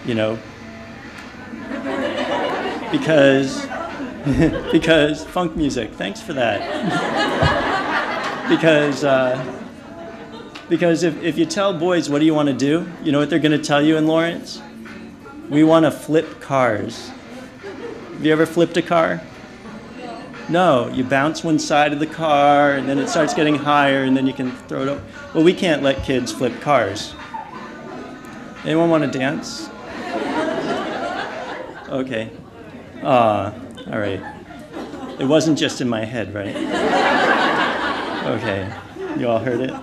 you know, because because funk music. Thanks for that. Because if you tell boys, what do you want to do? You know what they're going to tell you in Lawrence? We want to flip cars. Have you ever flipped a car? No, you bounce one side of the car, and then it starts getting higher, and then you can throw it up. Well, we can't let kids flip cars. Anyone want to dance? Okay. All right. It wasn't just in my head, right? Okay. You all heard it?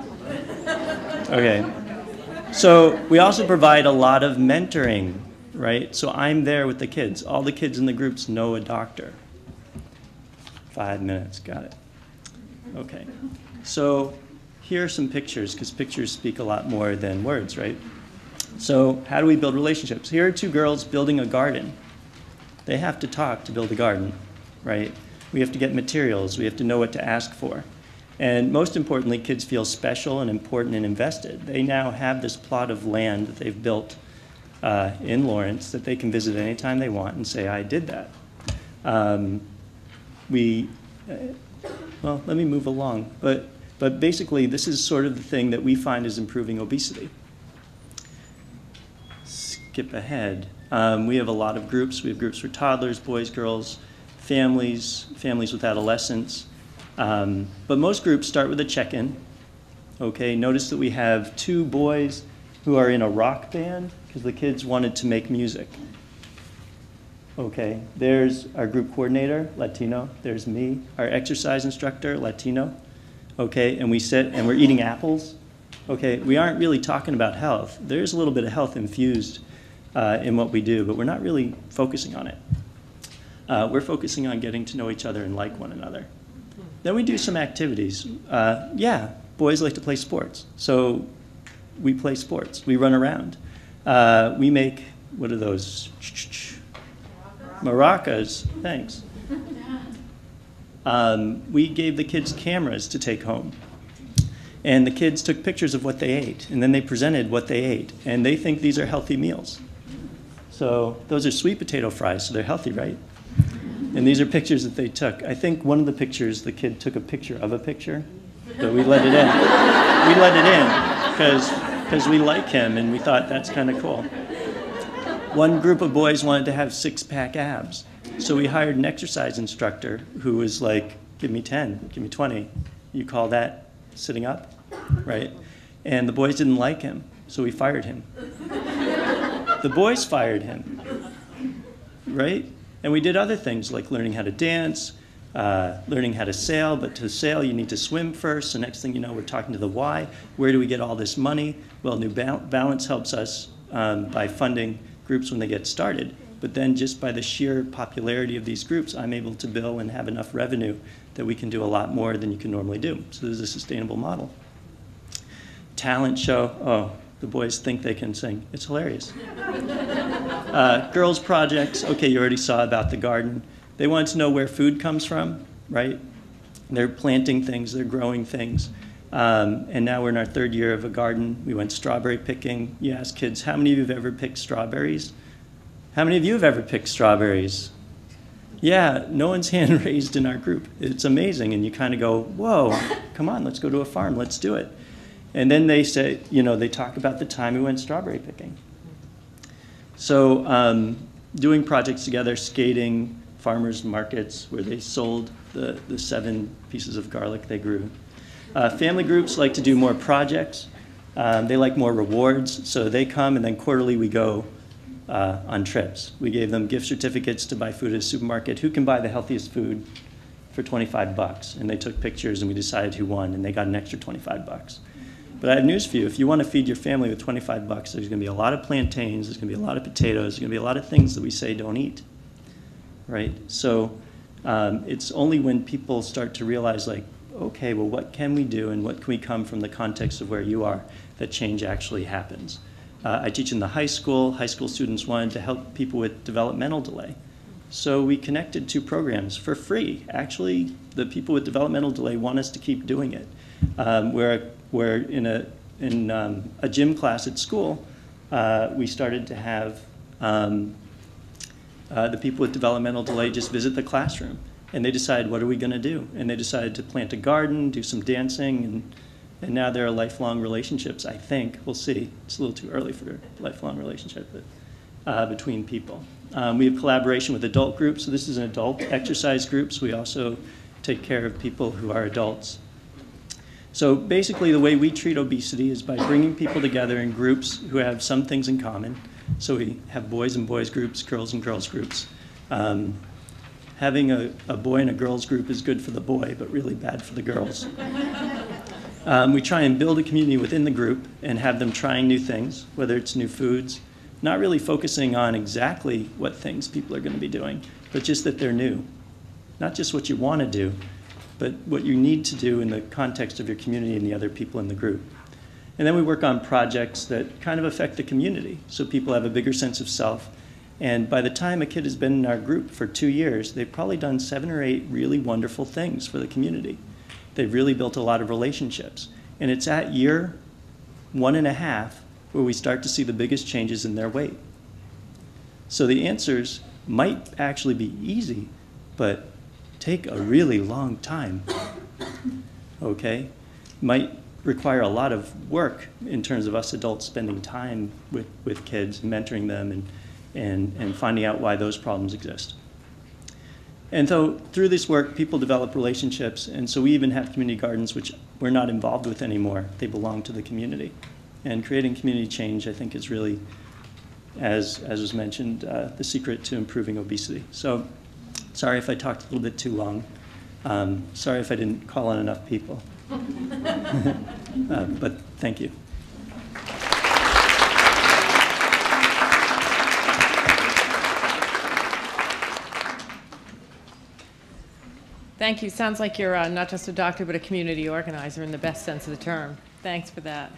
Okay. So we also provide a lot of mentoring, right? So I'm there with the kids. All the kids in the groups know a doctor. 5 minutes, got it. Okay. So here are some pictures, because pictures speak a lot more than words, right? So how do we build relationships? Here are two girls building a garden. They have to talk to build a garden, right? We have to get materials. We have to know what to ask for. And most importantly, kids feel special and important and invested. They now have this plot of land that they've built in Lawrence that they can visit anytime they want and say, I did that. Well, let me move along. But basically, this is sort of the thing that we find is improving obesity. Skip ahead. We have a lot of groups. We have groups for toddlers, boys, girls, families with adolescents. But most groups start with a check-in. Okay, notice that we have 2 boys who are in a rock band because the kids wanted to make music. Okay, there's our group coordinator, Latino. There's me, our exercise instructor, Latino. Okay, and we sit and we're eating apples. Okay, we aren't really talking about health. There's a little bit of health infused in what we do, but we're not really focusing on it. We're focusing on getting to know each other and like one another. Then we do some activities. Yeah, boys like to play sports, so we play sports. We run around. We make, what are those? Maracas, thanks. We gave the kids cameras to take home. And the kids took pictures of what they ate, and then they presented what they ate. And they think these are healthy meals. So those are sweet potato fries, so they're healthy, right? And these are pictures that they took. I think one of the pictures, the kid took a picture of a picture, but we let it in. We let it in because we like him, and we thought that's kind of cool. One group of boys wanted to have 6-pack abs. So we hired an exercise instructor who was like, give me 10, give me 20. You call that sitting up, right? And the boys didn't like him, so we fired him. The boys fired him, right? And we did other things like learning how to dance, learning how to sail, but to sail you need to swim first. So next thing you know, we're talking to the why. Where do we get all this money? Well, New Balance helps us by funding groups when they get started. But then just by the sheer popularity of these groups, I'm able to bill and have enough revenue that we can do a lot more than you can normally do. So this is a sustainable model. Talent show. Oh, the boys think they can sing. It's hilarious. Girls projects. Okay, you already saw about the garden. They wanted to know where food comes from, right? They're planting things, they're growing things. And now we're in our 3rd year of a garden. We went strawberry picking. You ask kids, how many of you have ever picked strawberries? How many of you have ever picked strawberries? Yeah, no one's hand raised in our group. It's amazing. And you kind of go, whoa, come on, let's go to a farm, let's do it. And then they say, you know, they talk about the time we went strawberry picking. So doing projects together, skating, farmers markets, where they sold the 7 pieces of garlic they grew. Family groups like to do more projects. They like more rewards, so they come, and then quarterly we go on trips. We gave them gift certificates to buy food at a supermarket. Who can buy the healthiest food for 25 bucks? And they took pictures, and we decided who won, and they got an extra 25 bucks. But I have news for you. If you want to feed your family with 25 bucks, there's going to be a lot of plantains, there's going to be a lot of potatoes, there's going to be a lot of things that we say don't eat, right? So it's only when people start to realize, like, okay, well, what can we do and what can we come from the context of where you are that change actually happens. I teach in the high school. High school students wanted to help people with developmental delay. So we connected 2 programs for free. Actually, the people with developmental delay want us to keep doing it. Where in a gym class at school, we started to have The people with developmental delay just visit the classroom, and they decide, what are we going to do? And they decide to plant a garden, do some dancing, and now there are lifelong relationships, I think. We'll see. It's a little too early for a lifelong relationship between people. We have collaboration with adult groups. So this is an adult exercise group. So we also take care of people who are adults. So basically, the way we treat obesity is by bringing people together in groups who have some things in common. So we have boys and boys groups, girls and girls groups. Having a boy and a girls group is good for the boy, but really bad for the girls. We try and build a community within the group and have them trying new things, whether it's new foods, not really focusing on exactly what things people are going to be doing, but just that they're new. Not just what you want to do, but what you need to do in the context of your community and the other people in the group. And then we work on projects that kind of affect the community, so people have a bigger sense of self. And by the time a kid has been in our group for 2 years, they've probably done 7 or 8 really wonderful things for the community. They've really built a lot of relationships. And it's at year 1.5 where we start to see the biggest changes in their weight. So the answers might actually be easy, but take a really long time, okay? Might require a lot of work in terms of us adults spending time with kids, mentoring them, and finding out why those problems exist. And so through this work, people develop relationships, and so we even have community gardens, which we're not involved with anymore. They belong to the community. And creating community change, I think, is really, as was mentioned, the secret to improving obesity. So sorry if I talked a little bit too long. Sorry if I didn't call on enough people. But thank you. Thank you. Sounds like you're not just a doctor, but a community organizer in the best sense of the term. Thanks for that.